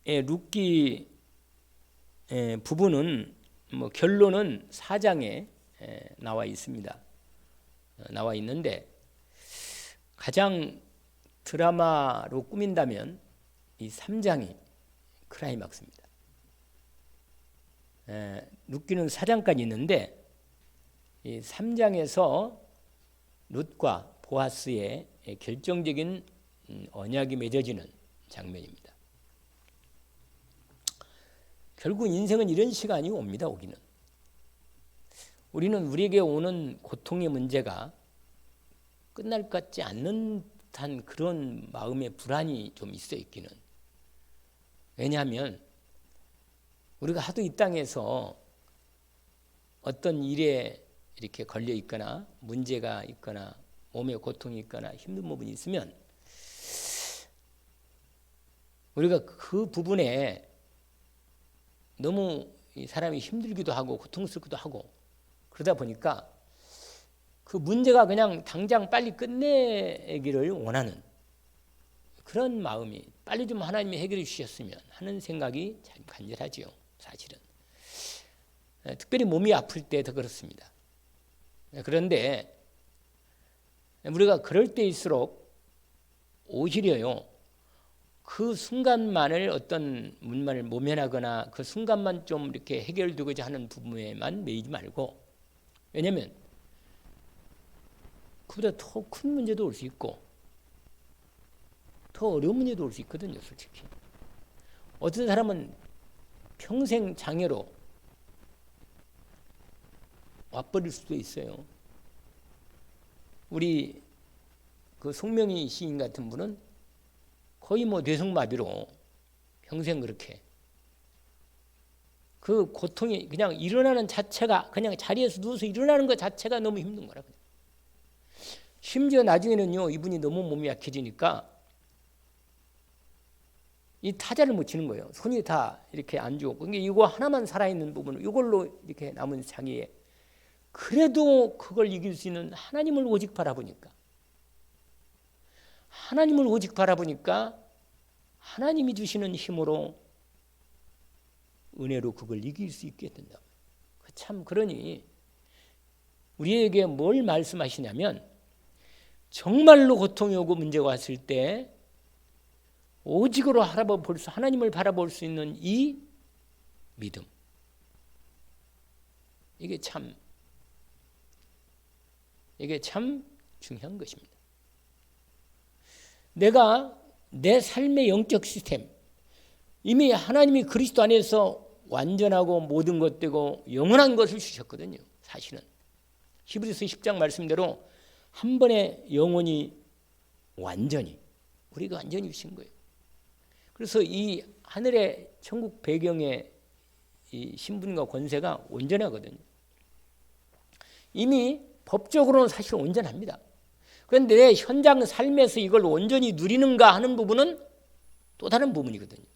룻기 부분은 결론은 4장에 나와 있습니다. 나와 있는데 가장 드라마로 꾸민다면 이 3장이 클라이막스입니다. 룻기는 4장까지 있는데 이 3장에서 룻과 보아스의 결정적인 언약이 맺어지는 장면입니다. 결국 인생은 이런 시간이 옵니다. 오기는. 우리는 우리에게 오는 고통의 문제가 끝날 것 같지 않는 듯한 그런 마음의 불안이 좀 있어 있기는. 왜냐하면 우리가 하도 이 땅에서 어떤 일에 이렇게 걸려 있거나 문제가 있거나 몸에 고통이 있거나 힘든 부분이 있으면 우리가 그 부분에 너무 사람이 힘들기도 하고 고통스럽기도 하고 그러다 보니까 그 문제가 그냥 당장 빨리 끝내기를 원하는 그런 마음이 빨리 좀 하나님이 해결해 주셨으면 하는 생각이 참 간절하지요. 사실은. 특별히 몸이 아플 때 더 그렇습니다. 그런데 우리가 그럴 때일수록 오히려요. 그 순간만을 어떤 문만을 모면하거나 그 순간만 좀 이렇게 해결되고자 하는 부분에만 매이지 말고 왜냐하면 그보다 더 큰 문제도 올 수 있고 더 어려운 문제도 올 수 있거든요. 솔직히. 어떤 사람은 평생 장애로 와버릴 수도 있어요. 우리 그 송명희 시인 같은 분은 거의 뇌성마비로 평생 그렇게 그 고통이 그냥 일어나는 자체가 그냥 자리에서 누워서 일어나는 것 자체가 너무 힘든 거라. 심지어 나중에는요 이분이 너무 몸이 약해지니까 이 타자를 못 치는 거예요. 손이 다 이렇게 안 좋고 그러니까 이거 하나만 살아있는 부분을 이걸로 이렇게 남은 장애에 그래도 그걸 이길 수 있는 하나님을 오직 바라보니까 하나님이 주시는 힘으로 은혜로 그걸 이길 수 있게 된다. 참 그러니 우리에게 뭘 말씀하시냐면 정말로 고통이 오고 문제가 왔을 때 오직으로 하나님을 바라볼 수 있는 이 믿음. 이게 참 중요한 것입니다. 내가 내 삶의 영적 시스템 이미 하나님이 그리스도 안에서 완전하고 모든 것 되고 영원한 것을 주셨거든요. 사실은 히브리서 10장 말씀대로 한 번에 영원히 완전히 우리가 완전히 주신 거예요. 그래서 이 하늘의 천국 배경의 이 신분과 권세가 온전하거든요. 이미 법적으로는 사실 온전합니다. 그런데 내 현장 삶에서 이걸 온전히 누리는가 하는 부분은 또 다른 부분이거든요.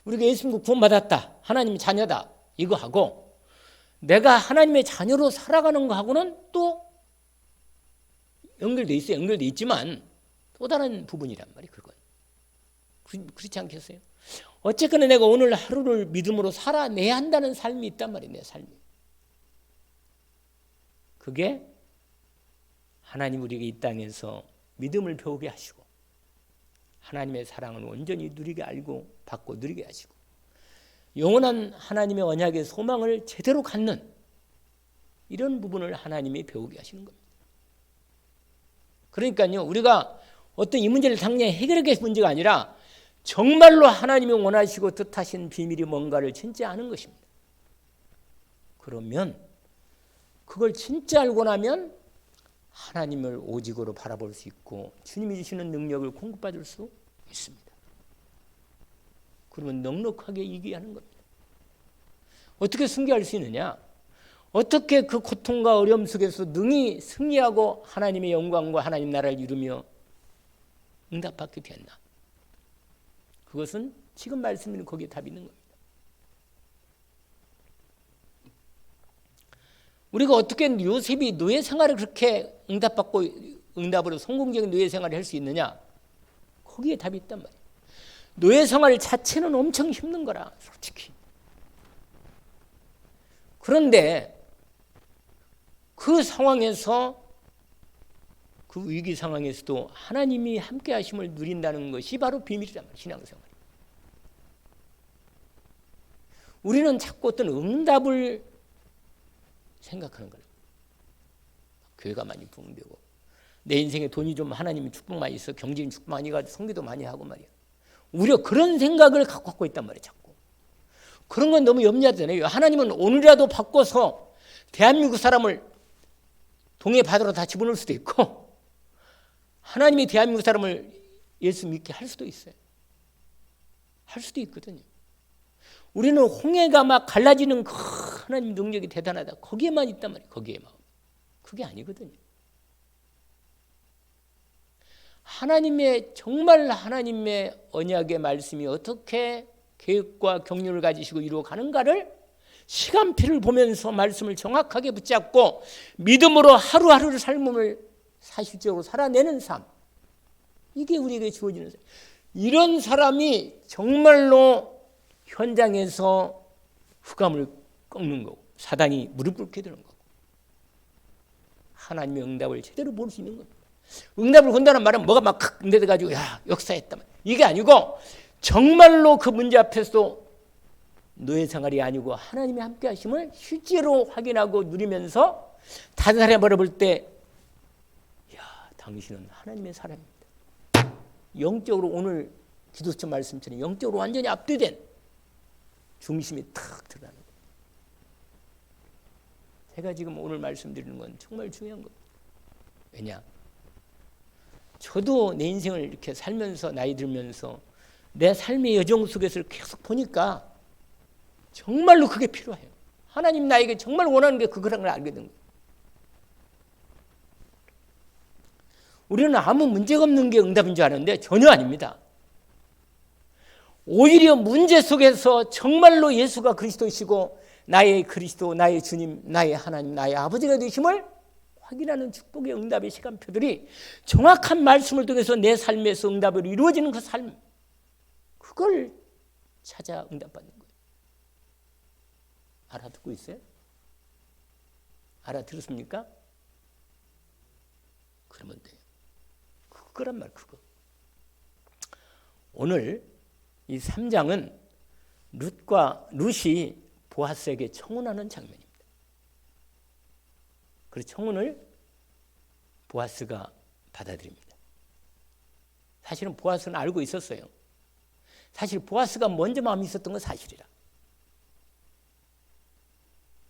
우리가 예수님을 구원받았다, 하나님의 자녀다 이거 하고 내가 하나님의 자녀로 살아가는 거하고는 또 연결돼 있어요. 연결돼 있지만 또 다른 부분이란 말이에요. 그건 그렇지 않겠어요? 어쨌거나 내가 오늘 하루를 믿음으로 살아내야 한다는 삶이 있단 말이에요. 내 삶이. 그게 하나님 우리에게 이 땅에서 믿음을 배우게 하시고 하나님의 사랑을 온전히 누리게 알고 받고 누리게 하시고 영원한 하나님의 언약의 소망을 제대로 갖는 이런 부분을 하나님이 배우게 하시는 겁니다. 그러니까요 우리가 어떤 이 문제를 당장 해결하기 위해서 문제가 아니라 정말로 하나님이 원하시고 뜻하신 비밀이 뭔가를 진짜 아는 것입니다. 그러면 그걸 진짜 알고 나면 하나님을 오직으로 바라볼 수 있고 주님이 주시는 능력을 공급받을 수 있습니다. 그러면 넉넉하게 이기하는 겁니다. 어떻게 승리할 수 있느냐? 어떻게 그 고통과 어려움 속에서 능히 승리하고 하나님의 영광과 하나님 나라를 이루며 응답받게 되었나? 그것은 지금 말씀드린 거기에 답이 있는 겁니다. 우리가 어떻게 요셉이 노예 생활을 그렇게 응답으로 성공적인 노예 생활을 할 수 있느냐? 거기에 답이 있단 말이에요. 노예 생활 자체는 엄청 힘든 거라, 솔직히. 그런데 그 상황에서, 그 위기 상황에서도 하나님이 함께 하심을 누린다는 것이 바로 비밀이란 말이에요, 신앙생활. 우리는 자꾸 어떤 응답을 생각하는 거예요. 교회가 많이 부흥되고, 내 인생에 돈이 좀 하나님이 축복 많이 있어, 경제인 축복 많이 가지고 성기도 많이 하고 말이야. 오히려 그런 생각을 갖고 있단 말이에요, 자꾸. 그런 건 너무 염려하잖아요. 하나님은 오늘이라도 바꿔서 대한민국 사람을 동해 바다로 다 집어넣을 수도 있고, 하나님이 대한민국 사람을 예수 믿게 할 수도 있어요. 할 수도 있거든요. 우리는 홍해가 막 갈라지는 그 하나님 능력이 대단하다, 거기에만 있단 말이에요. 거기에만. 그게 아니거든요. 정말 하나님의 언약의 말씀이 어떻게 계획과 경륜을 가지시고 이루어가는가를 시간표를 보면서 말씀을 정확하게 붙잡고 믿음으로 하루하루를 삶을 사실적으로 살아내는 삶, 이게 우리에게 주어지는 삶. 이런 사람이 정말로 현장에서 흑암을 꺾는 거고 사단이 무릎 꿇게 되는 거고 하나님의 응답을 제대로 볼 수 있는 겁니다. 응답을 건다는 말은 뭐가 막 응대돼가지고 야 역사했다, 이게 아니고 정말로 그 문제 앞에서도 노예 생활이 아니고 하나님의 함께 하심을 실제로 확인하고 누리면서 다른 사람이 바라볼 때 야 당신은 하나님의 사람입니다. 영적으로 오늘 기도처 말씀처럼 영적으로 완전히 압도된 중심이 탁 드러나는 거예요. 제가 지금 오늘 말씀드리는 건 정말 중요한 겁니다. 왜냐? 저도 내 인생을 이렇게 살면서 나이 들면서 내 삶의 여정 속에서 계속 보니까 정말로 그게 필요해요. 하나님 나에게 정말 원하는 게 그거라는 걸 알게 된 거예요. 우리는 아무 문제가 없는 게 응답인 줄 아는데 전혀 아닙니다. 오히려 문제 속에서 정말로 예수가 그리스도이시고 나의 그리스도, 나의 주님, 나의 하나님, 나의 아버지가 되심을 확인하는 축복의 응답의 시간표들이 정확한 말씀을 통해서 내 삶에서 응답으로 이루어지는 그 삶, 그걸 찾아 응답받는 거예요. 알아듣고 있어요? 알아들었습니까? 그러면 돼요. 그거란 말, 그거. 오늘 이 3장은 룻이 보아스에게 청혼하는 장면입니다. 그 청혼을 보아스가 받아들입니다. 사실은 보아스는 알고 있었어요. 사실 보아스가 먼저 마음이 있었던 건 사실이라.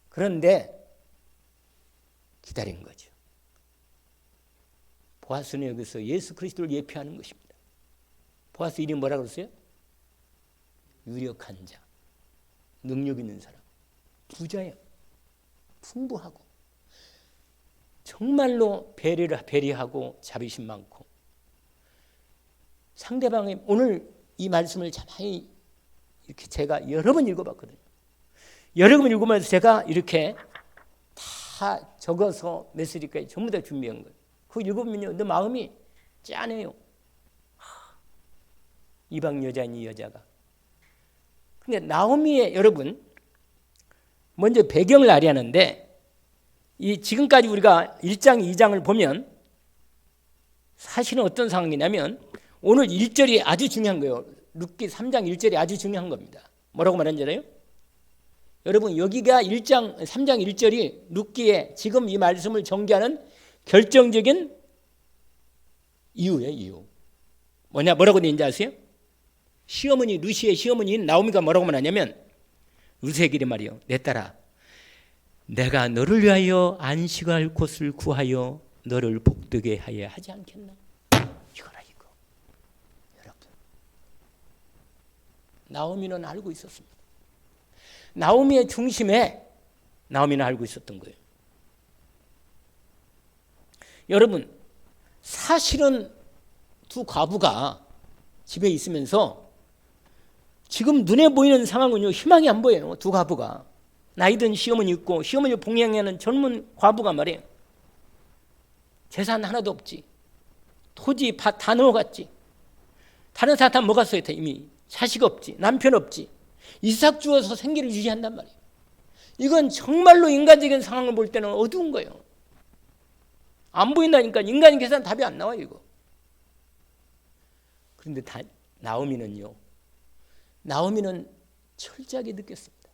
그런데 기다린 거죠. 보아스는 여기서 예수 그리스도를 예표하는 것입니다. 보아스 이름이 뭐라고 그랬어요? 유력한 자, 능력 있는 사람, 부자예요. 풍부하고 정말로 배려하고 자비심 많고 상대방의 오늘 이 말씀을 가만히 이렇게 제가 여러 번 읽어봤거든요. 여러 번 읽으면서 제가 이렇게 다 적어서 메시지까지 전부 다 준비한 거예요. 그거 읽으면요, 내 마음이 짠해요. 이방 여자인 이 여자가. 근데 나오미의 여러분 먼저 배경을 알아야 하는데 이 지금까지 우리가 1장, 2장을 보면 사실은 어떤 상황이냐면 오늘 1절이 아주 중요한 거예요. 룻기 3장 1절이 아주 중요한 겁니다. 뭐라고 말하는지 알아요? 여러분 여기가 3장 1절이 룻기에 지금 이 말씀을 전개하는 결정적인 이유예요. 이유. 뭐라고 되는지 아세요? 시어머니 루시의 시어머니인 나오미가 뭐라고 말하냐면 룻에게 말이요. 내 딸아 내가 너를 위하여 안식할 곳을 구하여 너를 복되게 하여 하지 않겠나? 이거라 이거. 여러분 나오미는 알고 있었습니다. 나오미의 중심에 나오미는 알고 있었던 거예요. 여러분 사실은 두 과부가 집에 있으면서 지금 눈에 보이는 상황은요 희망이 안 보여요. 두 과부가 나이든 시어머니 있고 시어머니 봉양하는 젊은 과부가 말이에요. 재산 하나도 없지. 토지 밭 다 넘어갔지. 다른 사람 다 먹었어요. 이미 자식 없지, 남편 없지. 이삭 주어서 생계를 유지한단 말이에요. 이건 정말로 인간적인 상황을 볼 때는 어두운 거예요. 안 보인다니까. 인간의 계산 답이 안 나와요, 이거. 그런데 나오미는 철저하게 느꼈습니다.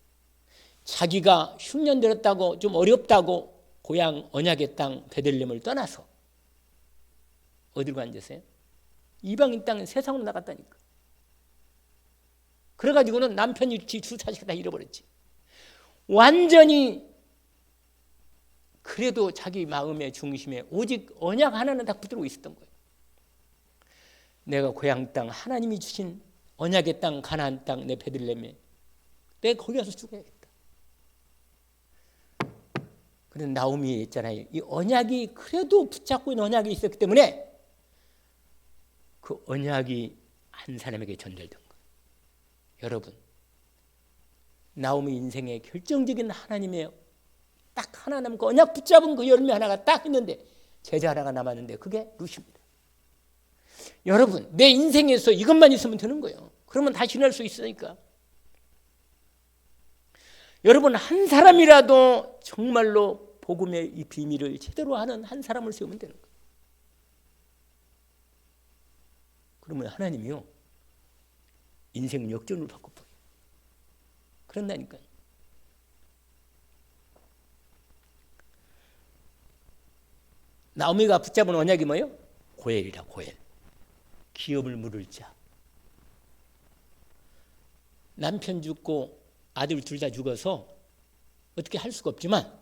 자기가 흉년 들었다고 좀 어렵다고 고향 언약의 땅 베들레헴을 떠나서 어디로 앉으세요? 이방인 땅 세상으로 나갔다니까. 그래가지고는 남편 유치 두 자식 다 잃어버렸지. 완전히. 그래도 자기 마음의 중심에 오직 언약 하나는 딱 붙들고 있었던 거예요. 내가 고향 땅 하나님이 주신 언약의 땅 가나안 땅 내 베들레헴에 내가 거기 가서 죽어야겠다. 그런데 나오미 있잖아요. 이 언약이 그래도 붙잡고 있는 언약이 있었기 때문에 그 언약이 한 사람에게 전달된 거예요. 여러분, 나오미 인생의 결정적인 하나님의 딱 하나 남고 언약 붙잡은 그 열매 하나가 딱 있는데 제자 하나가 남았는데 그게 룻입니다. 여러분, 내 인생에서 이것만 있으면 되는 거예요. 그러면 다 지날 수 있으니까. 여러분, 한 사람이라도 정말로 복음의 이 비밀을 제대로 하는 한 사람을 세우면 되는 거예요. 그러면 하나님이요, 인생 역전을 바꿔버려요. 그런다니까요. 나오미가 붙잡은 언약이 뭐예요? 고엘이라, 고엘. 기업을 물을 자. 남편 죽고 아들 둘 다 죽어서 어떻게 할 수가 없지만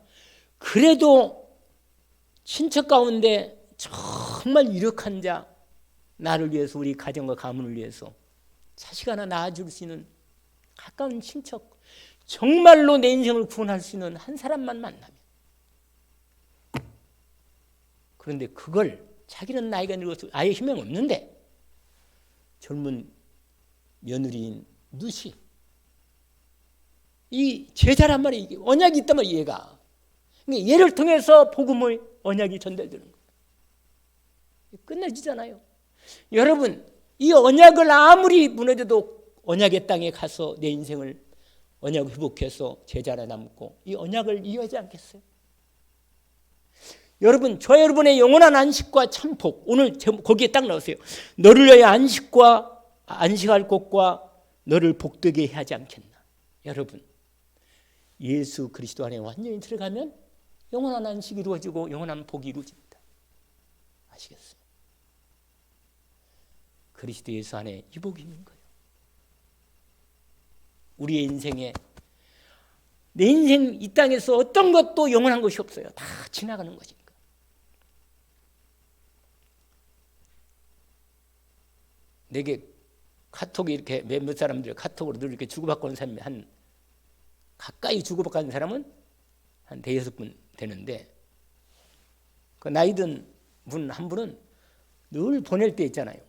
그래도 친척 가운데 정말 유력한 자, 나를 위해서, 우리 가정과 가문을 위해서 자식 하나 낳아줄 수 있는 가까운 친척, 정말로 내 인생을 구원할 수 있는 한 사람만 만나면. 그런데 그걸 자기는 나이가 늙어서 아예 희망이 없는데 젊은 며느리인 룻이 이 제자란 말이에요. 언약이 있단 말이에요, 얘가. 그러니까 얘를 통해서 복음의 언약이 전달되는 거예요. 끝내주잖아요. 여러분, 이 언약을 아무리 무너져도 언약의 땅에 가서 내 인생을 언약을 회복해서 제자라 남고 이 언약을 이어하지 않겠어요? 여러분, 저 여러분의 영원한 안식과 참복, 오늘 거기에 딱 나오세요. 너를 위하여 안식할 곳과 너를 복되게 해야 하지 않겠나. 여러분, 예수 그리스도 안에 완전히 들어가면 영원한 안식이 이루어지고 영원한 복이 이루어집니다. 아시겠어요? 그리스도 예수 안에 이 복이 있는 거예요. 우리의 인생에, 내 인생 이 땅에서 어떤 것도 영원한 것이 없어요. 다 지나가는 것이니까. 내게 카톡이 이렇게 몇몇 사람들 카톡으로 늘 이렇게 주고받고 하는 사람이 가까이 주고받고 하는 사람은 한 5분 되는데, 그 나이 든 분 한 분은 늘 보낼 때 있잖아요.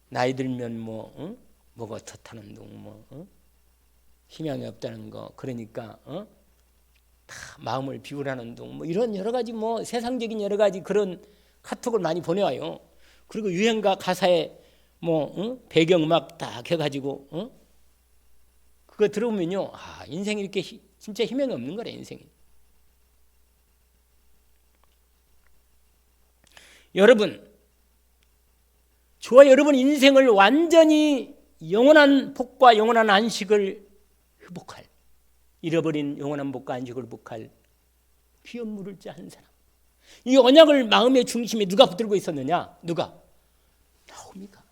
나이 들면 뭐가 좋다는 둥, 희망이 없다는 거, 그러니까 다 마음을 비우라는 둥, 이런 여러 가지 세상적인 여러 가지 그런 카톡을 많이 보내와요. 그리고 유행가 가사에 배경음악 딱 해가지고 그거 들어보면요, 인생이 이렇게 진짜 희망이 없는 거래, 인생이. 여러분, 저와 여러분 인생을 완전히 영원한 복과 영원한 안식을 회복할, 잃어버린 영원한 복과 안식을 회복할 기업 물을 자 한 사람. 이 언약을 마음의 중심에 누가 붙들고 있었느냐? 누가? 나오미가.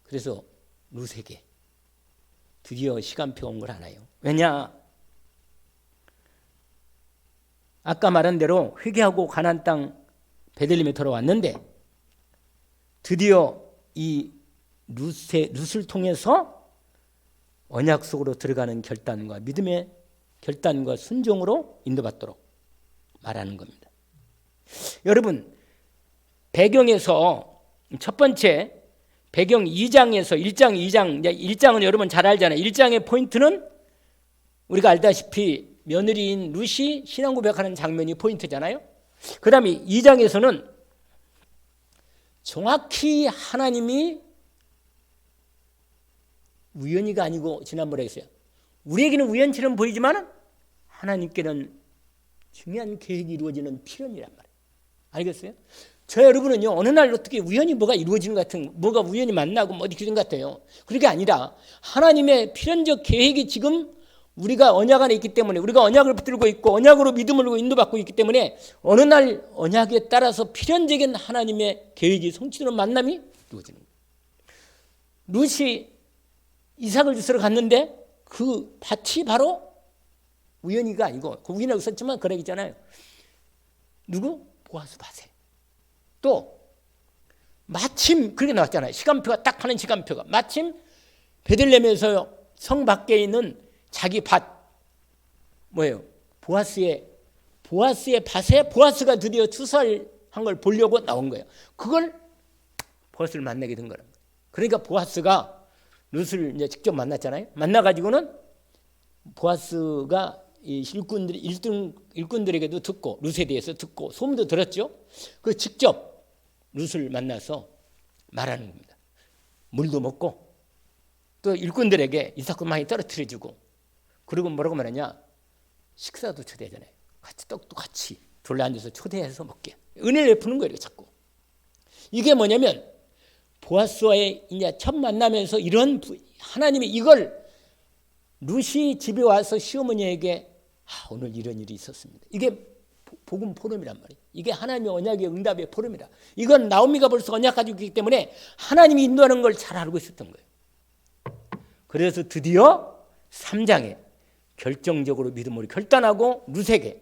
그래서 룻에게 드디어 시간표가 온 걸 알아요. 왜냐? 아까 말한 대로 회개하고 가나안 땅 베들레헴에 돌아왔는데 드디어 이 룻을 통해서 언약 속으로 들어가는 결단과 믿음의 결단과 순종으로 인도받도록 말하는 겁니다. 여러분, 배경에서 첫 번째 배경 2장에서 1장, 2장, 1장은 여러분 잘 알잖아요. 1장의 포인트는 우리가 알다시피 며느리인 룻이 신앙 고백하는 장면이 포인트잖아요. 그 다음에 2장에서는 정확히 하나님이 우연히가 아니고 지난번에 했어요. 우리에게는 우연처럼 보이지만 하나님께는 중요한 계획이 이루어지는 필연이란 말이에요. 알겠어요? 저 여러분은요, 어느 날 어떻게 우연히 뭐가 이루어지는 것 같은, 뭐가 우연히 만나고 뭐 이렇게 된 것 같아요. 그게 아니라 하나님의 필연적 계획이 지금 우리가 언약 안에 있기 때문에, 우리가 언약을 붙들고 있고 언약으로 믿음으로 인도받고 있기 때문에 어느 날 언약에 따라서 필연적인 하나님의 계획이 성취되는 만남이 이루어지는 거예요. 룻이 이삭을 주스러 갔는데 그 밭이 바로 우연히가 아니고, 그 우연이라고 썼지만 그래 있잖아요. 누구? 보아스 밭에. 또 마침 그렇게 나왔잖아요. 시간표가 딱 하는 시간표가 마침 베들레헴에서 성 밖에 있는 자기 밭, 뭐예요? 보아스의 밭에 보아스가 드디어 추수한 걸 보려고 나온 거예요. 그걸 보아스를 만나게 된 거란 거예요. 그러니까 보아스가 룻을 이제 직접 만났잖아요. 만나가지고는 보아스가 이 일꾼들에게도 듣고 룻에 대해서 듣고 소문도 들었죠. 그 직접 룻을 만나서 말하는 겁니다. 물도 먹고 또 일꾼들에게 이삭도 많이 떨어뜨려주고, 그리고 뭐라고 말하냐, 식사도 초대하잖아요. 같이 떡도 같이 둘러앉아서 초대해서 먹게, 은혜를 베푸는 거예요. 자꾸 이게 뭐냐면 보아스와의 이제 첫 만나면서 이런 하나님이 이걸 룻이 집에 와서 시어머니에게 오늘 이런 일이 있었습니다. 이게 복음 포럼이란 말이에요. 이게 하나님의 언약의 응답의 포럼이라. 이건 나오미가 벌써 언약 가지고 있기 때문에 하나님이 인도하는 걸 잘 알고 있었던 거예요. 그래서 드디어 3장에 결정적으로 믿음으로 결단하고 룻에게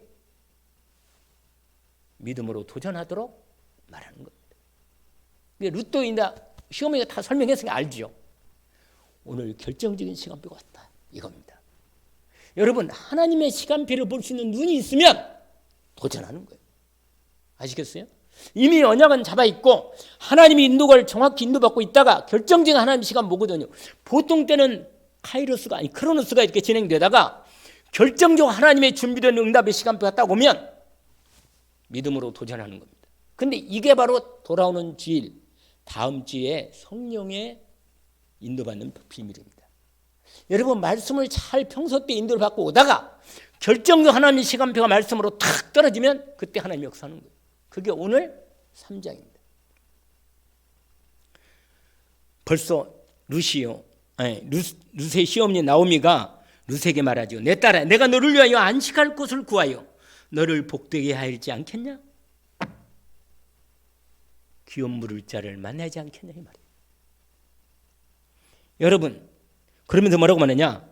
믿음으로 도전하도록 말하는 겁니다. 룻도 이제 시어머니가 다 설명했으니까 알죠. 오늘 결정적인 시간표가 왔다, 이겁니다. 여러분, 하나님의 시간표를 볼 수 있는 눈이 있으면 도전하는 거예요. 아시겠어요? 이미 언약은 잡아있고 하나님이 인도를 정확히 인도받고 있다가 결정적인 하나님의 시간 뭐거든요. 보통 때는 카이로스가 아니 크로노스가 이렇게 진행되다가 결정적으로 하나님의 준비된 응답의 시간표가 딱 오면 믿음으로 도전하는 겁니다. 근데 이게 바로 돌아오는 주일, 다음 주에 성령의 인도받는 비밀입니다. 여러분, 말씀을 잘 평소 때 인도를 받고 오다가 결정적 하나님의 시간표가 말씀으로 탁 떨어지면 그때 하나님이 역사하는 거예요. 그게 오늘 3장입니다. 벌써 룻의 시어머니 나오미가 룻에게 말하죠. 내 딸아, 내가 너를 위하여 안식할 곳을 구하여 너를 복되게 하지 않겠냐? 귀염 물을 자를 만나지 않겠냐, 이 말이에요. 여러분, 그러면서 뭐라고 말하냐?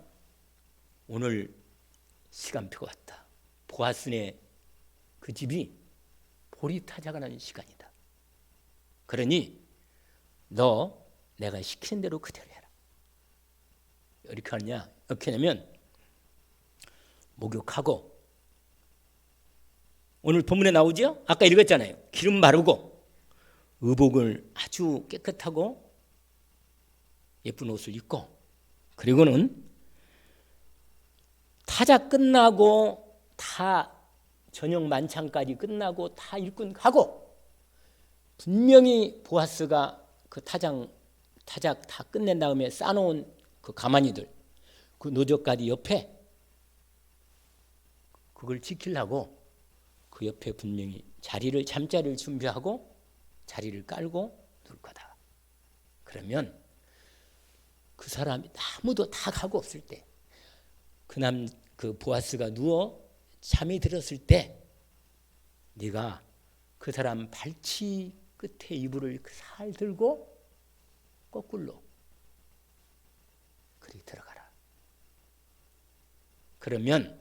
오늘 시간표가 왔다. 보아스네 그 집이 보리 타작하는 시간이다. 그러니 너 내가 시키는 대로 그대로 해라. 이렇게 하냐? 어떻게 하냐면 목욕하고, 오늘 본문에 나오죠? 아까 읽었잖아요. 기름 바르고 의복을 아주 깨끗하고 예쁜 옷을 입고, 그리고는 타작 끝나고 다 저녁 만찬까지 끝나고 다 일꾼 가고, 분명히 보아스가 그 타작 다 끝낸 다음에 싸놓은 그 가마니들, 그 노적가지 옆에 그걸 지키려고 그 옆에 분명히 잠자리를 준비하고 자리를 깔고 놀 거다. 그러면 그 사람이 아무도 다 가고 없을 때, 그 보아스가 누워 잠이 들었을 때 네가 그 사람 발치 끝에 이불을 살 들고 거꾸로 그리 들어가라. 그러면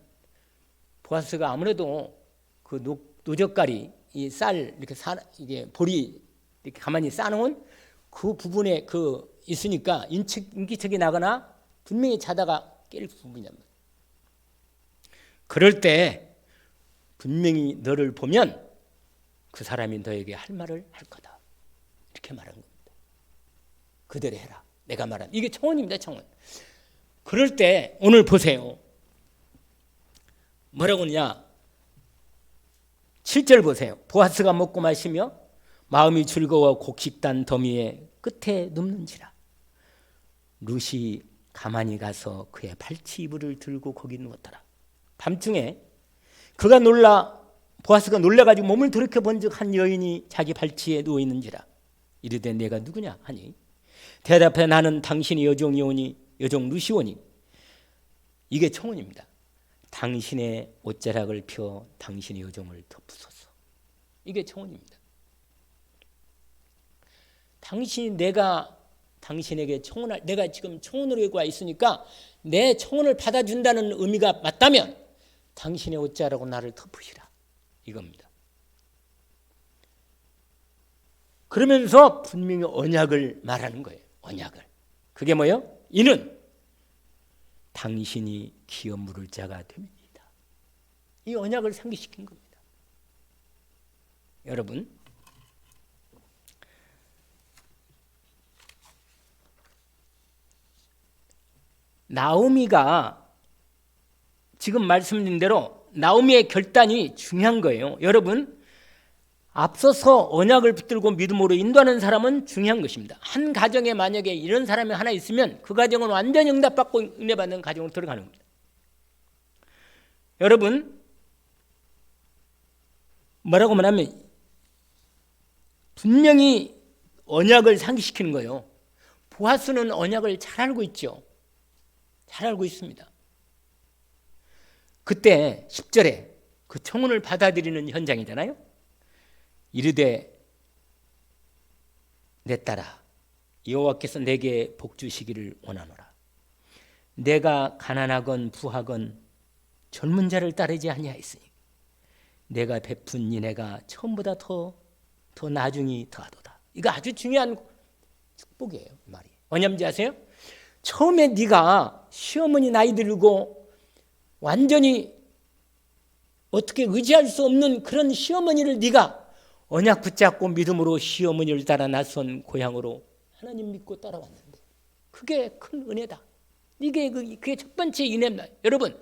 보아스가 아무래도 그 노젓가리 이 쌀 이렇게 이게 보리 이렇게 가만히 싸놓은 그 부분에 그 있으니까 인기척이 나거나 분명히 자다가 깰 부분이란 말이에요. 그럴 때 분명히 너를 보면 그 사람이 너에게 할 말을 할 거다. 이렇게 말한 겁니다. 그대로 해라. 내가 말한 이게 청원입니다. 청원. 그럴 때 오늘 보세요. 뭐라고 하냐? 7절 보세요. 보아스가 먹고 마시며 마음이 즐거워 곡식단 더미의 끝에 눕는지라. 룻이 가만히 가서 그의 발치 이불을 들고 거기 누웠더라. 밤중에 그가 놀라 보아스가 놀라가지고 몸을 돌이켜 본즉 한 여인이 자기 발치에 누워 있는지라. 이르되 내가 누구냐 하니 대답해 나는 당신의 여종이오니 여종 루시오니. 이게 청혼입니다. 당신의 옷자락을 펴 당신의 여종을 덮으소서. 이게 청혼입니다. 당신이 내가 당신에게 청혼할, 내가 지금 청혼으로 와 있으니까 내 청혼을 받아준다는 의미가 맞다면 당신의 옷자락으로 나를 덮으시라. 이겁니다. 그러면서 분명히 언약을 말하는 거예요. 언약을. 그게 뭐예요? 이는 당신이 기어 물을 자가 됨이다. 이 언약을 상기시킨 겁니다. 여러분, 나오미가 지금 말씀드린 대로 나오미의 결단이 중요한 거예요. 여러분, 앞서서 언약을 붙들고 믿음으로 인도하는 사람은 중요한 것입니다. 한 가정에 만약에 이런 사람이 하나 있으면 그 가정은 완전히 응답받고 은혜받는 가정으로 들어가는 겁니다. 여러분, 뭐라고 말하면 분명히 언약을 상기시키는 거예요. 보아스는 언약을 잘 알고 있죠. 잘 알고 있습니다. 그때 10절에 그 청혼을 받아들이는 현장이잖아요. 이르되 내 딸아 여호와께서 내게 복 주시기를 원하노라. 내가 가난하건 부하건 젊은 자를 따르지 아니하였으니 내가 베푼 인애가 처음보다 더 나중이 더하도다. 이거 아주 중요한 축복이에요. 말이. 왜냐면 아세요? 처음에 네가 시어머니 나이 들고 완전히 어떻게 의지할 수 없는 그런 시어머니를 네가 언약 붙잡고 믿음으로 시어머니를 따라 낯선 고향으로 하나님 믿고 따라왔는데 그게 큰 은혜다. 이게 그게 첫 번째 인애입니다. 여러분,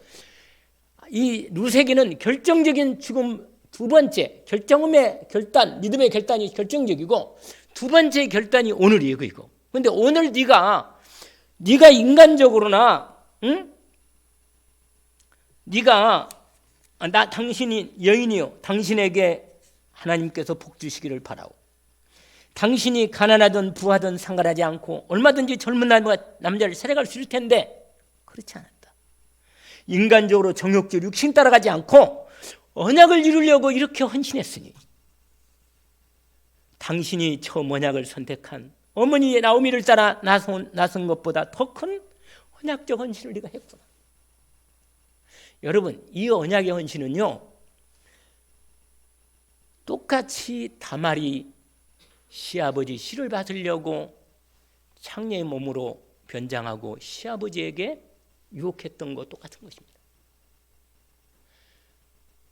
이 루세기는 결정적인 죽음 두 번째 결정음의 결단, 믿음의 결단이 결정적이고 두 번째 결단이 오늘이에요. 이거. 근데 오늘 네가 인간적으로나 네가 당신이 여인이요 당신에게 하나님께서 복 주시기를 바라오. 당신이 가난하든 부하든 상관하지 않고 얼마든지 젊은 남자를 살아갈 수 있을 텐데 그렇지 않았다. 인간적으로 정욕적 육신 따라가지 않고 언약을 이루려고 이렇게 헌신했으니 당신이 처음 언약을 선택한 어머니의 나오미를 따라 나선 것보다 더 큰 언약적 헌신을 네가 했구나. 여러분, 이 언약의 헌신은요 똑같이 다말이 시아버지 씨를 받으려고 창녀의 몸으로 변장하고 시아버지에게 유혹했던 것 똑같은 것입니다.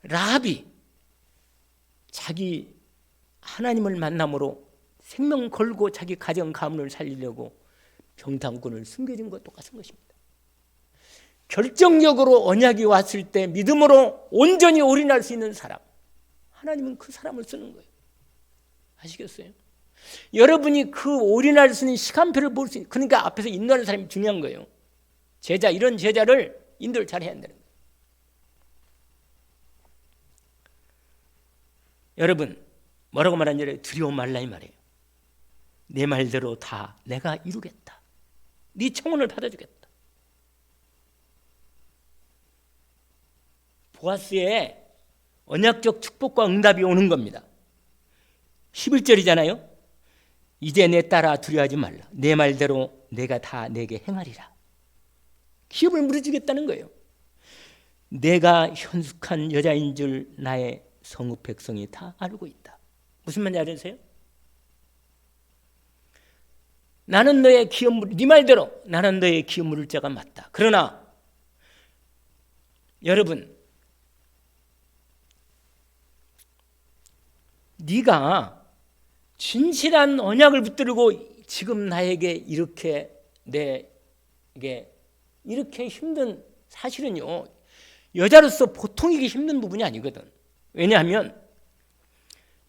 라합이 자기 하나님을 만남으로 생명 걸고 자기 가정 가문을 살리려고 병탕꾼을 숨겨준 것 똑같은 것입니다. 결정적으로 언약이 왔을 때 믿음으로 온전히 올인할 수 있는 사람, 하나님은 그 사람을 쓰는 거예요. 아시겠어요? 여러분이 그 올인할 수 있는 시간표를 볼 수 있는, 그러니까 앞에서 인도하는 사람이 중요한 거예요. 제자, 이런 제자를 인도를 잘해야 한다는 거예요. 여러분, 뭐라고 말하는지 두려워 말라 이 말이에요. 내 말대로 다 내가 이루겠다. 네 청혼을 받아주겠다. 보아스의 언약적 축복과 응답이 오는 겁니다. 11절이잖아요. 이제 내 딸아 두려워하지 말라. 내 말대로 내가 다 내게 행하리라. 기업을 물어주겠다는 거예요. 내가 현숙한 여자인 줄 나의 성읍 백성이 다 알고 있다. 무슨 말인지 아세요? 나는 너의 기업 물을, 네 말대로 나는 너의 기업 물을 자가 맞다. 그러나 여러분, 네가 진실한 언약을 붙들고 지금 나에게 이렇게 내게 이렇게 힘든, 사실은요 여자로서 보통 이게 힘든 부분이 아니거든. 왜냐하면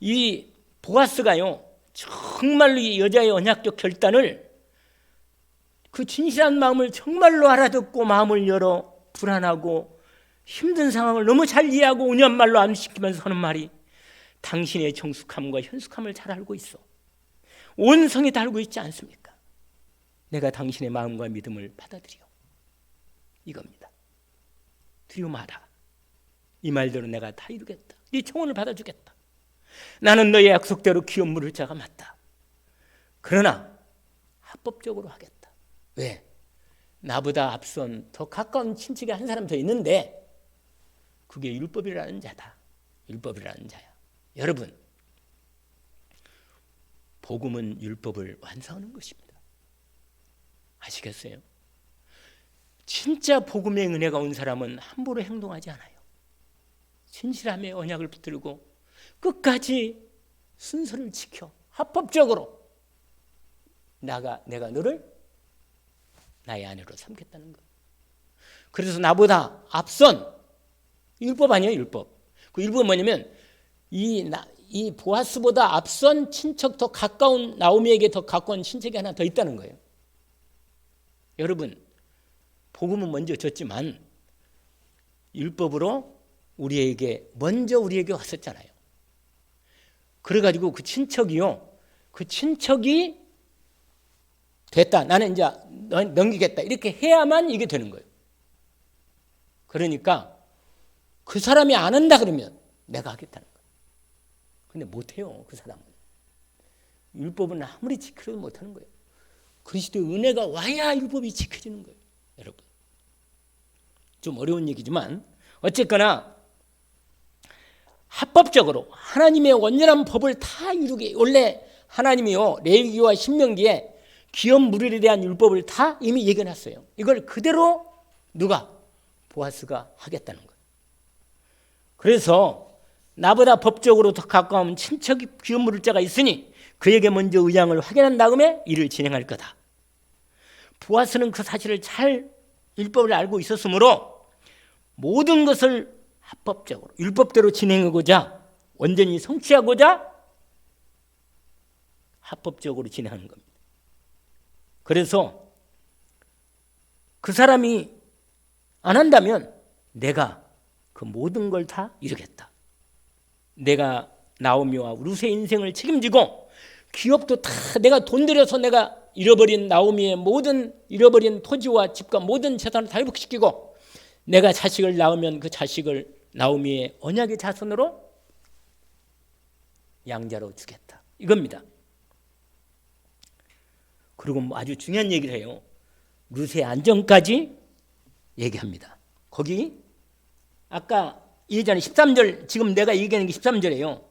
이 보아스가요 정말로 이 여자의 언약적 결단을 그 진실한 마음을 정말로 알아듣고 마음을 열어 불안하고 힘든 상황을 너무 잘 이해하고 온유한 말로 암시키면서 하는 말이 당신의 정숙함과 현숙함을 잘 알고 있어. 온 성이 다 알고 있지 않습니까? 내가 당신의 마음과 믿음을 받아들여. 이겁니다. 두려움하라. 이 말대로 내가 다 이루겠다. 네 청혼을 받아주겠다. 나는 너의 약속대로 기업 물을 자가 맞다. 그러나 합법적으로 하겠다. 왜? 나보다 앞선 더 가까운 친척이 한 사람 더 있는데 그게 율법이라는 자다. 율법이라는 자야. 여러분, 복음은 율법을 완성하는 것입니다. 아시겠어요? 진짜 복음의 은혜가 온 사람은 함부로 행동하지 않아요. 진실함의 언약을 붙들고 끝까지 순서를 지켜 합법적으로 내가 너를 나의 아내로 삼겠다는 것. 그래서 나보다 앞선 율법 아니에요, 율법. 그 율법은 뭐냐면 이 보아스보다 앞선 친척 더 가까운 나오미에게 더 가까운 친척이 하나 더 있다는 거예요. 여러분, 복음은 먼저 줬지만 율법으로 먼저 우리에게 왔었잖아요. 그래가지고 그 친척이 됐다. 나는 이제 넘기겠다. 이렇게 해야만 이게 되는 거예요. 그러니까 그 사람이 안 한다 그러면 내가 하겠다는 거예요. 근데 못해요, 그 사람은. 율법은 아무리 지키려도 못하는 거예요. 그리스도의 은혜가 와야 율법이 지켜지는 거예요, 여러분. 좀 어려운 얘기지만 어쨌거나 합법적으로 하나님의 온전한 법을 다 이루게, 원래 하나님이요 레위기와 신명기에 기업 물일에 대한 율법을 다 이미 얘기해놨어요. 이걸 그대로 누가? 보아스가 하겠다는 거예요. 그래서 나보다 법적으로 더 가까운 친척이 기업 물을 자가 있으니 그에게 먼저 의향을 확인한 다음에 일을 진행할 거다. 보아스는 그 사실을 잘 율법을 알고 있었으므로 모든 것을 합법적으로 율법대로 진행하고자 온전히 성취하고자 합법적으로 진행하는 겁니다. 그래서 그 사람이 안 한다면 내가 그 모든 걸 다 이루겠다. 내가 나오미와 루스의 인생을 책임지고 기업도 다 내가 돈 들여서 내가 잃어버린 나오미의 모든 잃어버린 토지와 집과 모든 재산을 다 회복시키고 내가 자식을 낳으면 그 자식을 나오미의 언약의 자손으로 양자로 주겠다. 이겁니다. 그리고 아주 중요한 얘기를 해요. 루스의 안정까지 얘기합니다. 거기 아까 예전에 13절, 지금 내가 얘기하는 게 13절이에요.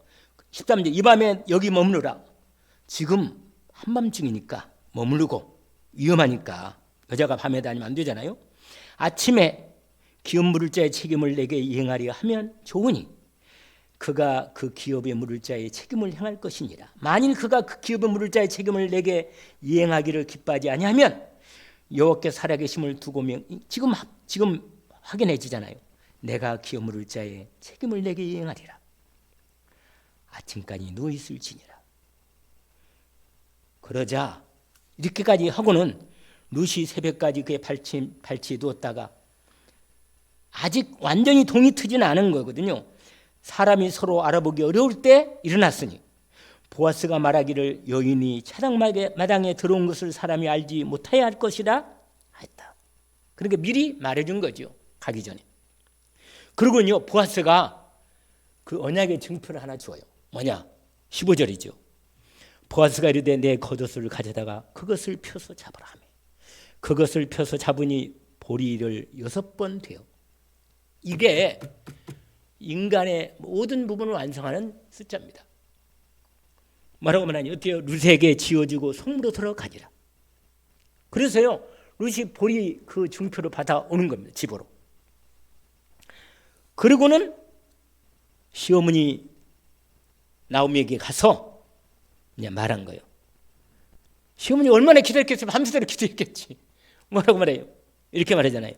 13절, 이 밤에 여기 머무르라. 지금 한밤중이니까 머무르고 위험하니까 여자가 밤에 다니면 안 되잖아요. 아침에 기업 물을 자의 책임을 내게 이행하려 하면 좋으니 그가 그 기업에 물을 자의 책임을 행할 것이니라. 만일 그가 그 기업에 물을 자의 책임을 내게 이행하기를 기뻐하지 아니하면 여호와께 살아계심을 두고 지금 확인해지잖아요. 내가 기업 물을 자의 책임을 내게 이행하리라. 아침까지 누워있을지니라. 그러자 이렇게까지 하고는 루시 새벽까지 그의 발치에 누웠다가 아직 완전히 동이 트지는 않은 거거든요. 사람이 서로 알아보기 어려울 때 일어났으니 보아스가 말하기를 여인이 차장마당에 들어온 것을 사람이 알지 못하여야 할 것이라 했다. 그러니까 미리 말해준 거죠. 가기 전에. 그리고요 보아스가 그 언약의 증표를 하나 주어요. 뭐냐? 15절이죠. 보아스가 이르되 내 겉옷을 가져다가 그것을 펴서 잡으라 하며 그것을 펴서 잡으니 보리를 6번 되어. 이게 인간의 모든 부분을 완성하는 숫자입니다. 뭐라고 말하니 어때요? 룻에게 지어주고 성으로 들어가니라. 그래서요 룻이 보리 그 증표를 받아오는 겁니다. 집으로. 그리고는 시어머니 나오미에게 가서 그냥 말한 거예요. 시어머니 얼마나 기다렸겠어요? 밤새도록 기다렸겠지. 뭐라고 말해요? 이렇게 말하잖아요.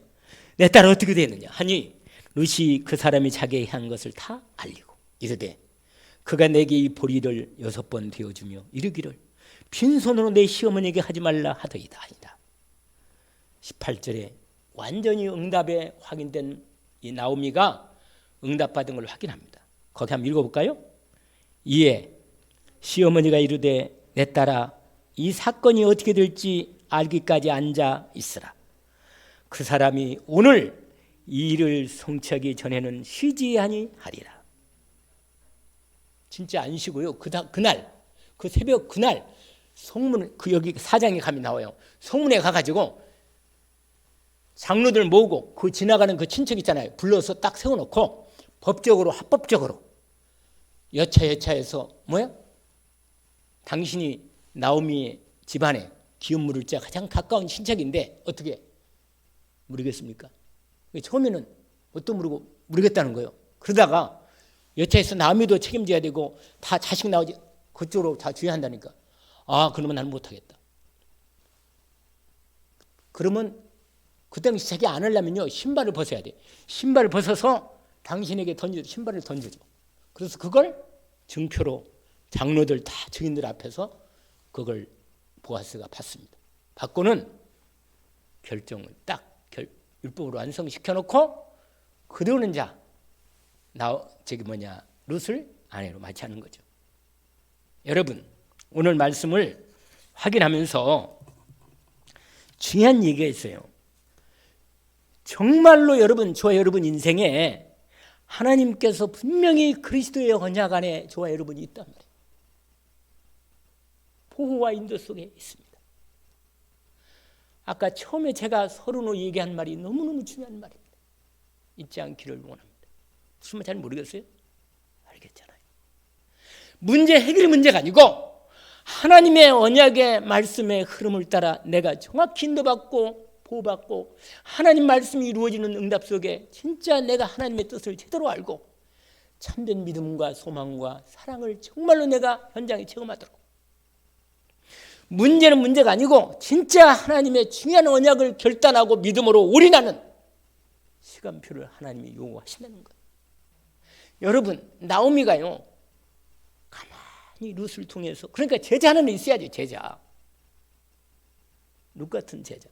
내 딸 어떻게 되느냐 하니 룻이 그 사람이 자기에게 한 것을 다 알리고 이르되 그가 내게 이 보리를 6번 되어주며 이르기를 빈손으로 내 시어머니에게 하지 말라 하더이다 아니다. 18절에 완전히 응답에 확인된 이 나오미가 응답받은 걸 확인합니다. 거기 한번 읽어볼까요? 이에 시어머니가 이르되 내 딸아 이 사건이 어떻게 될지 알기까지 앉아 있으라. 그 사람이 오늘 이 일을 성취하기 전에는 쉬지 아니하리라. 진짜 안 쉬고요. 그날 그 새벽 그날 성문 그 여기 사장에 가면 나와요. 성문에 가가지고 장로들 모으고 그 지나가는 그 친척 있잖아요. 불러서 딱 세워놓고 법적으로 합법적으로 여차여차해서 뭐야? 당신이 나오미의 집안에 기업 물을 자 가장 가까운 친척인데 어떻게 모르겠습니까? 처음에는 뭣도 모르고 모르겠다는 거예요. 그러다가 여차해서 나오미도 책임져야 되고 다 자식 나오지 그쪽으로 다 주의한다니까. 아 그러면 나는 못하겠다. 그러면 그 당시 자기 안 하려면요 신발을 벗어야 돼. 신발을 벗어서 당신에게 신발을 던져줘. 그래서 그걸 증표로 장로들 다 증인들 앞에서 그걸 보아스가 받습니다. 받고는 결정을 딱 율법으로 완성시켜놓고 그러는 자 룻을 아내로 맞이하는 거죠. 여러분 오늘 말씀을 확인하면서 중요한 얘기가 있어요. 정말로 저와 여러분 인생에 하나님께서 분명히 그리스도의 언약 안에 저와 여러분이 있단 말이에요. 보호와 인도 속에 있습니다. 아까 처음에 제가 서른호 얘기한 말이 너무너무 중요한 말입니다. 잊지 않기를 원합니다. 무슨 말인지 잘 모르겠어요? 알겠잖아요. 문제 해결이 문제가 아니고 하나님의 언약의 말씀의 흐름을 따라 내가 정확히 인도받고 보호받고 하나님 말씀이 이루어지는 응답 속에 진짜 내가 하나님의 뜻을 제대로 알고 참된 믿음과 소망과 사랑을 정말로 내가 현장에 체험하도록 문제는 문제가 아니고 진짜 하나님의 중요한 언약을 결단하고 믿음으로 올인하는 시간표를 하나님이 요구하신다는 거예요. 여러분 나오미가요 가만히 룻을 통해서 그러니까 제자 하나는 있어야죠. 제자 룻 같은 제자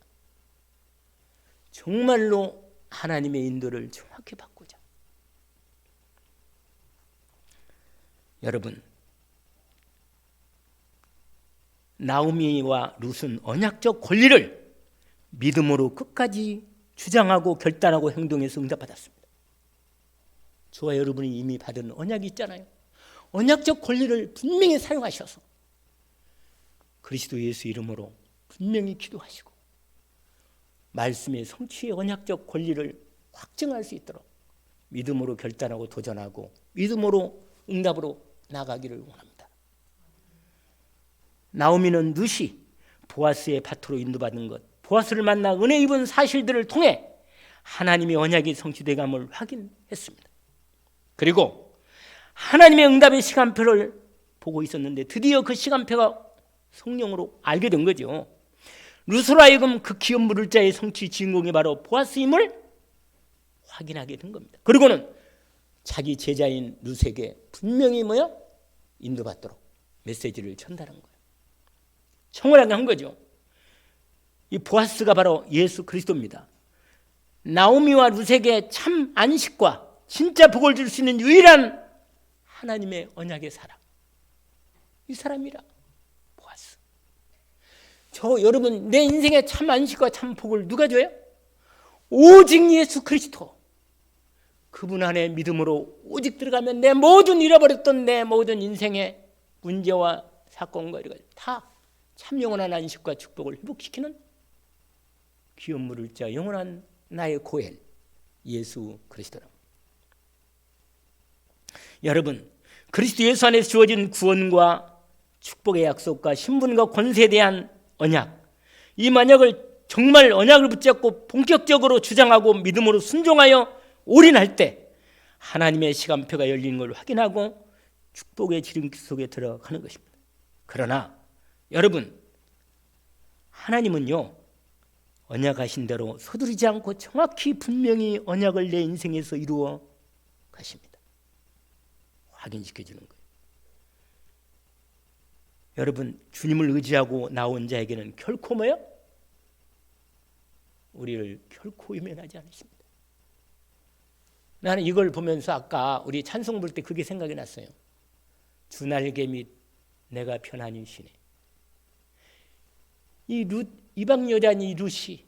정말로 하나님의 인도를 정확히 받고자 여러분 나오미와 룻은 언약적 권리를 믿음으로 끝까지 주장하고 결단하고 행동해서 응답받았습니다. 저와 여러분이 이미 받은 언약이 있잖아요. 언약적 권리를 분명히 사용하셔서 그리스도 예수 이름으로 분명히 기도하시고 말씀의 성취의 언약적 권리를 확증할 수 있도록 믿음으로 결단하고 도전하고 믿음으로 응답으로 나가기를 원합니다. 나오미는 룻이 보아스의 밭으로 인도받은 것, 보아스를 만나 은혜 입은 사실들을 통해 하나님의 언약이 성취되감을 확인했습니다. 그리고 하나님의 응답의 시간표를 보고 있었는데 드디어 그 시간표가 성령으로 알게 된 거죠. 룻으로 하여금 그 기업 물을 자의 성취 주인공이 바로 보아스임을 확인하게 된 겁니다. 그리고는 자기 제자인 룻에게 분명히 인도받도록 메시지를 전달한 거예요. 청원하게 한 거죠. 이 보아스가 바로 예수 그리스도입니다. 나오미와 룻에게 참 안식과 진짜 복을 줄 수 있는 유일한 하나님의 언약의 사람. 이 사람이라 보아스. 여러분 내 인생에 참 안식과 참 복을 누가 줘요? 오직 예수 그리스도. 그분 안에 믿음으로 오직 들어가면 내 모든 잃어버렸던 내 모든 인생의 문제와 사건과 이런 다 참 영원한 안식과 축복을 회복시키는 기업 물을 자 영원한 나의 고엘 예수 그리스도라. 여러분 그리스도 예수 안에서 주어진 구원과 축복의 약속과 신분과 권세에 대한 언약 이 언약을 정말 언약을 붙잡고 본격적으로 주장하고 믿음으로 순종하여 올인할 때 하나님의 시간표가 열리는 걸 확인하고 축복의 지름길 속에 들어가는 것입니다. 그러나 여러분 하나님은요 언약하신 대로 서두르지 않고 정확히 분명히 언약을 내 인생에서 이루어 가십니다. 확인시켜주는 거예요. 여러분 주님을 의지하고 나온 자에게는 결코 우리를 결코 외면하지 않으십니다. 나는 이걸 보면서 아까 우리 찬송 볼 때 그게 생각이 났어요. 주 날개 및 내가 편안히 쉬네. 이방 여자인 이 룻이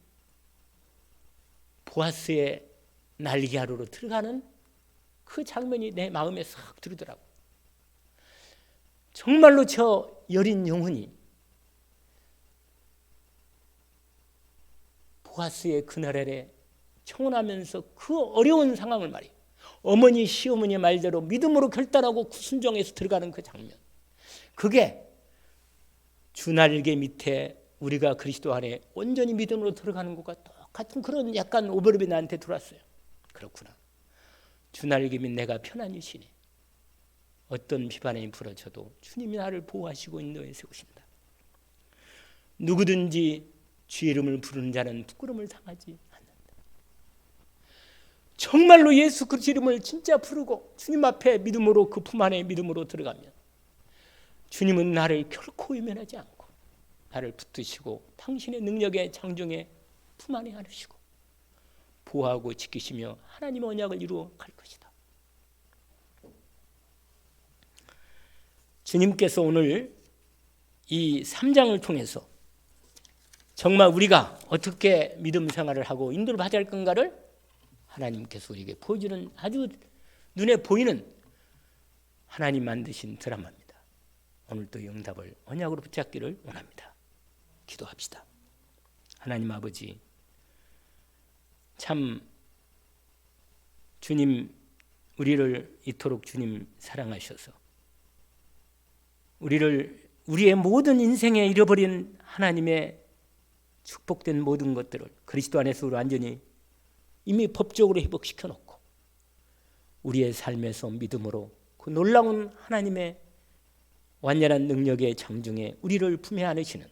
보아스의 날개 아래로 들어가는 그 장면이 내 마음에 싹 들더라고. 정말로 저 여린 영혼이 보아스의 그날 아래 청혼하면서 그 어려운 상황을 말이에요. 어머니 시어머니 말대로 믿음으로 결단하고 순종해서 들어가는 그 장면. 그게 주 날개 밑에 우리가 그리스도 안에 온전히 믿음으로 들어가는 것과 똑같은 그런 약간 오버랩이 나한테 들어왔어요. 그렇구나. 주 날개 밑 내가 편안히 쉬네. 어떤 비판이 불어져도 주님이 나를 보호하시고 인도해 세우신다. 누구든지 주의 이름을 부르는 자는 부끄러움을 당하지 않는다. 정말로 예수 그리스도 이름을 진짜 부르고 주님 앞에 믿음으로 그 품 안에 믿음으로 들어가면 주님은 나를 결코 외면하지 않고 나를 붙드시고 당신의 능력의 장중에 품 안에 안으시고 보호하고 지키시며 하나님의 언약을 이루어 갈 것이다. 주님께서 오늘 이 3장을 통해서 정말 우리가 어떻게 믿음 생활을 하고 인도를 받아야 할 건가를 하나님께서 우리에게 보여주는 아주 눈에 보이는 하나님 만드신 드라마입니다. 오늘도 응답을 언약으로 붙잡기를 원합니다. 기도합시다. 하나님 아버지, 참 주님 우리를 이토록 주님 사랑하셔서 우리의 모든 인생에 잃어버린 하나님의 축복된 모든 것들을 그리스도 안에서 완전히 이미 법적으로 회복시켜 놓고 우리의 삶에서 믿음으로 그 놀라운 하나님의 완전한 능력의 장중에 우리를 품에 안으시는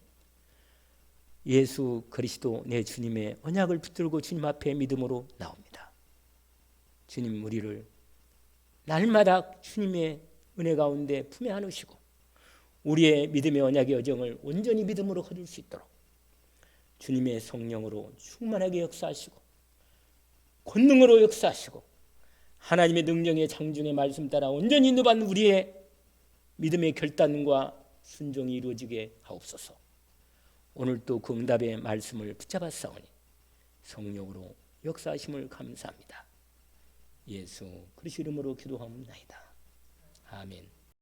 예수 그리스도 내 주님의 언약을 붙들고 주님 앞에 믿음으로 나옵니다. 주님 우리를 날마다 주님의 은혜 가운데 품에 안으시고 우리의 믿음의 언약의 여정을 온전히 믿음으로 거둘 수 있도록 주님의 성령으로 충만하게 역사하시고 권능으로 역사하시고 하나님의 능력의 장중의 말씀 따라 온전히 인도받는 우리의 믿음의 결단과 순종이 이루어지게 하옵소서. 오늘도 그 응답의 말씀을 붙잡았사오니 성령으로 역사하심을 감사합니다. 예수 그리스도 이름으로 기도하옵나이다. 아멘.